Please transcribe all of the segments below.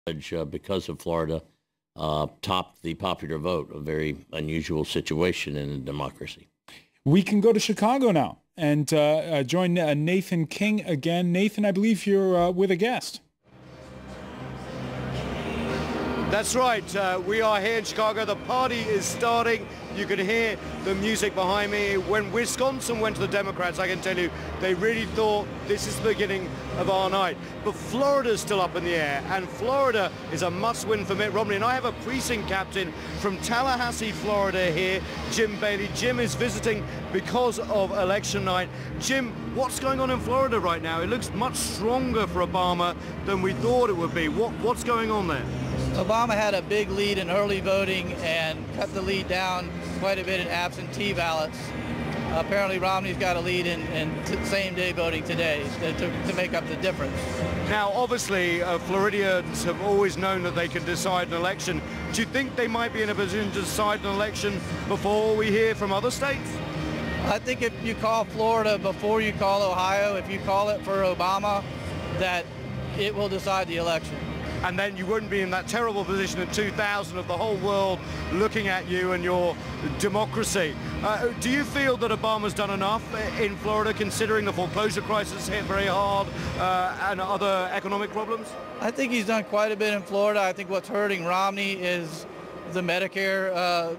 because of Florida topped the popular vote, a very unusual situation in a democracy. We can go to Chicago now and join Nathan King again. Nathan, I believe you're with a guest. That's right. We are here in Chicago. The party is starting. You can hear the music behind me. When Wisconsin went to the Democrats, I can tell you, they really thought this is the beginning of our night. But Florida's still up in the air, and Florida is a must-win for Mitt Romney. And I have a precinct captain from Tallahassee, Florida here, Jim Bailey. Jim is visiting because of election night. Jim, what's going on in Florida right now? It looks much stronger for Obama than we thought it would be. What's going on there? Obama had a big lead in early voting and cut the lead down quite a bit in absentee ballots. Apparently Romney's got a lead in same-day voting today to make up the difference. Now, obviously, Floridians have always known that they can decide an election. Do you think they might be in a position to decide an election before we hear from other states? I think if you call Florida before you call Ohio, if you call it for Obama, that it will decide the election. And then you wouldn't be in that terrible position in 2000 of the whole world looking at you and your democracy. Do you feel that Obama's done enough in Florida, considering the foreclosure crisis hit very hard and other economic problems? I think he's done quite a bit in Florida. I think what's hurting Romney is the Medicare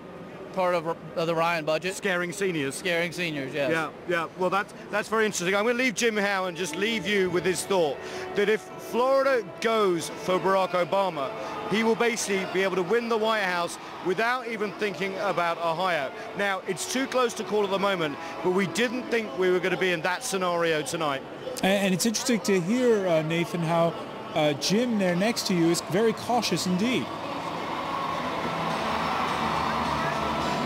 part of the Ryan budget. Scaring seniors. Scaring seniors, yes. Yeah. Well, that's very interesting. I'm going to leave Jim Howe and just leave you with this thought that if Florida goes for Barack Obama, he will basically be able to win the White House without even thinking about Ohio. Now, it's too close to call at the moment, but we didn't think we were going to be in that scenario tonight. And it's interesting to hear, Nathan, how Jim there next to you is very cautious indeed.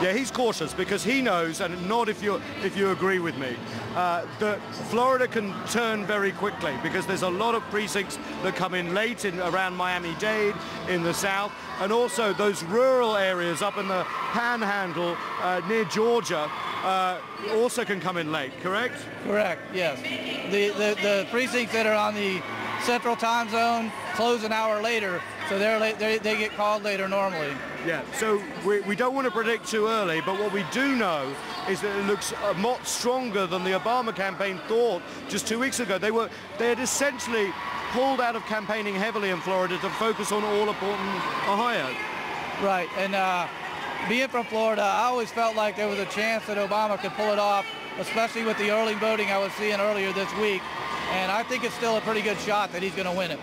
Yeah, he's cautious because he knows, and not if you agree with me, that Florida can turn very quickly because there's a lot of precincts that come in late around Miami-Dade in the south, and also those rural areas up in the Panhandle near Georgia also can come in late, correct? Correct, yes. The precincts that are on the Central Time Zone close an hour later, so they get called later normally. Yeah, so we don't want to predict too early, but what we do know is that it looks a lot stronger than the Obama campaign thought just 2 weeks ago. They had essentially pulled out of campaigning heavily in Florida to focus on all-important Ohio. Right, and being from Florida, I always felt like there was a chance that Obama could pull it off, especially with the early voting I was seeing earlier this week, and I think it's still a pretty good shot that he's going to win it.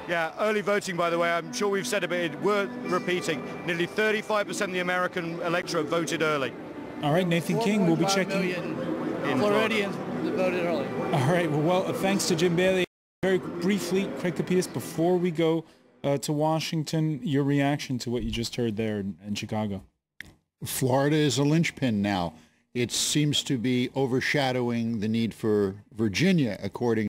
Yeah, early voting, by the way, I'm sure we've said it, but it's worth repeating. Nearly 35% of the American electorate voted early. All right, Nathan King, we'll be checking. Floridians voted early. All right, well, thanks to Jim Bailey. Very briefly, Craig Capitas, before we go to Washington, your reaction to what you just heard there in Chicago. Florida is a linchpin now. It seems to be overshadowing the need for Virginia, according